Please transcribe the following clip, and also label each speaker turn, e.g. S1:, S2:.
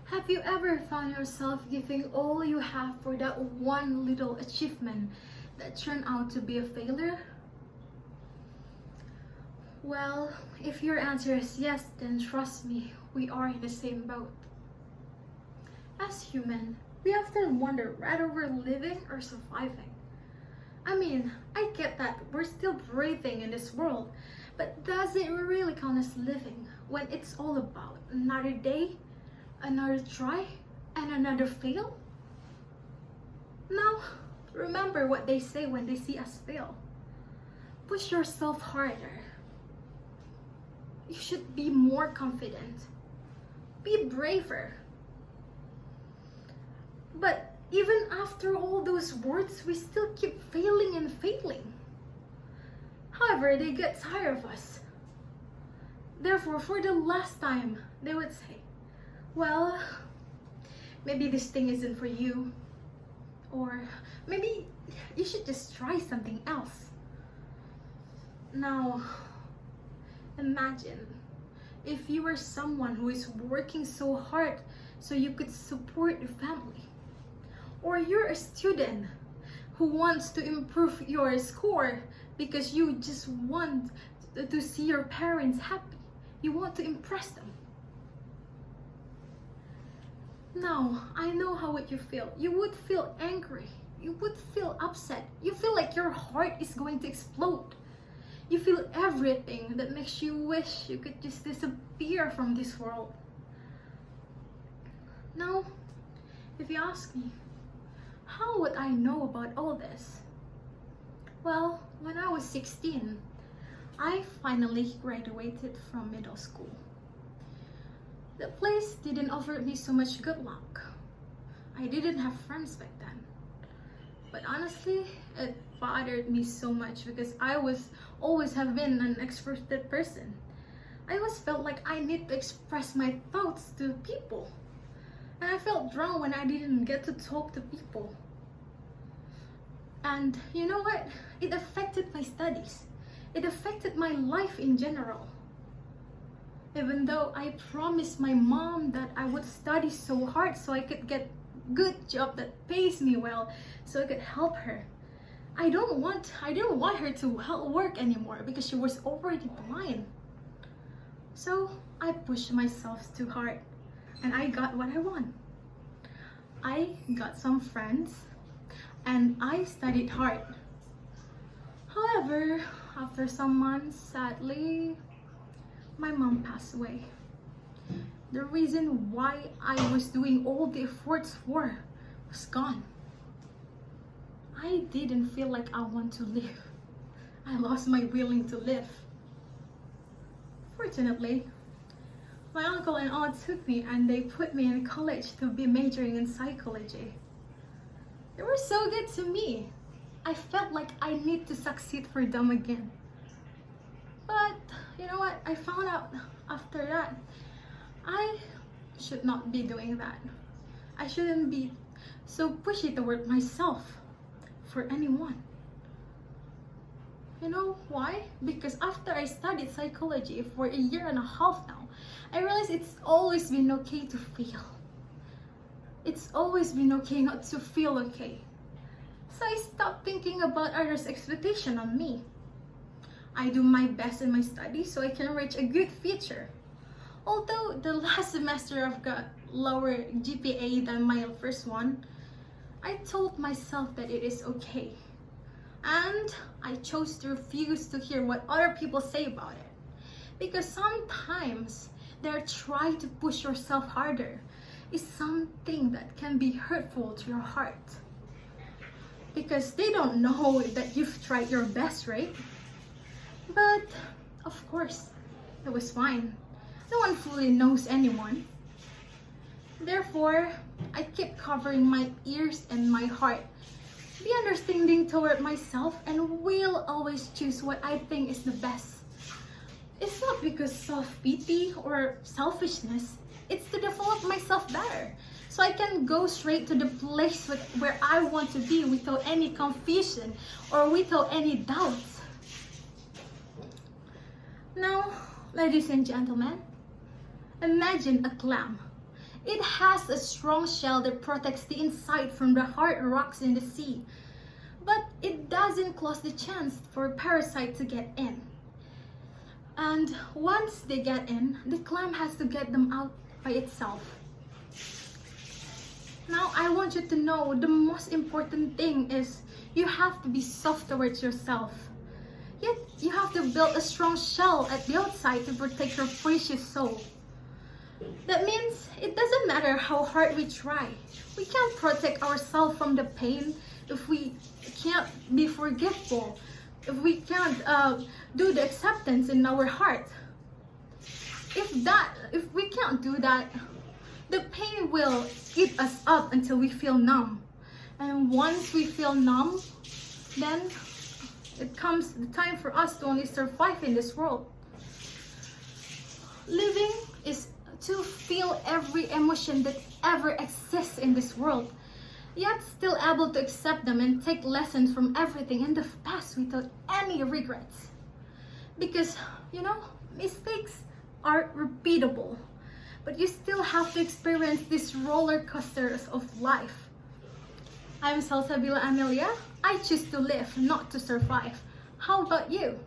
S1: Have you ever found yourself giving all you have for that one little achievement that turned out to be a failure? Well, if your answer is yes, then trust me, we are in the same boat. As human, we often wonder whether we're living or surviving. I mean, I get that we're still breathing in this world, but does it really count as living when it's all about another day, another try, and another fail? Now, remember what they say when they see us fail. Push yourself harder. You should be more confident. Be braver. But even after all those words, we still keep failing and failing. However, they get tired of us. Therefore, for the last time, they would say, well, maybe this thing isn't for you. Or maybe you should just try something else. Now, imagine if you were someone who is working so hard so you could support your family. Or you're a student who wants to improve your score because you just want to see your parents happy. You want to impress them. Now, I know how would you feel. You would feel angry. You would feel upset. You feel like your heart is going to explode. You feel everything that makes you wish you could just disappear from this world. Now, if you ask me, how would I know about all this? Well, when I was 16, I finally graduated from middle school. The place didn't offer me so much good luck. I didn't have friends back then. But honestly, it bothered me so much because I was always have been an extroverted person. I always felt like I need to express my thoughts to people. And I felt wrong when I didn't get to talk to people. And you know what? It affected my studies. It affected my life in general. Even though I promised my mom that I would study so hard so I could get good job that pays me well so I could help her. I didn't want her to help work anymore because she was already blind. So I pushed myself too hard and I got what I want. I got some friends and I studied hard. However, after some months, sadly, my mom passed away. The reason why I was doing all the efforts for was gone. I didn't feel like I want to live. I lost my willing to live. Fortunately, my uncle and aunt took me and they put me in college to be majoring in psychology. They were so good to me. I felt like I need to succeed for them again. But you know what? I found out after that I should not be doing that. I shouldn't be so pushy toward myself for anyone. You know why? Because after I studied psychology for a year and a half now, I realized it's always been okay to fail. It's always been okay not to feel okay. So I stopped thinking about others' expectation on me. I do my best in my studies so I can reach a good future. Although the last semester I've got lower GPA than my first one, I told myself that it is okay. And I chose to refuse to hear what other people say about it. Because sometimes they're trying to push yourself harder is something that can be hurtful to your heart. Because they don't know that you've tried your best, right? But of course, it was fine. No one fully knows anyone. Therefore, I keep covering my ears and my heart. Be understanding toward myself and will always choose what I think is the best. It's not because self-pity or selfishness. It's to develop myself better. So I can go straight to the place where I want to be without any confusion or without any doubts. Now, ladies and gentlemen, imagine a clam. It has a strong shell that protects the inside from the hard rocks in the sea. But it doesn't close the chance for a parasite to get in. And once they get in, the clam has to get them out by itself. Now I want you to know the most important thing is you have to be soft towards yourself. Yet you have to build a strong shell at the outside to protect your precious soul. That means it doesn't matter how hard we try. We can't protect ourselves from the pain if we can't be forgiveful, if we can't do the acceptance in our heart. If we can't do that, the pain will eat us up until we feel numb. And once we feel numb, then it comes the time for us to only survive in this world. Living is to feel every emotion that ever exists in this world, yet still able to accept them and take lessons from everything in the past without any regrets. Because, mistakes are repeatable, but you still have to experience these roller coasters of life. I'm Salsabila Amelia. I choose to live, not to survive. How about you?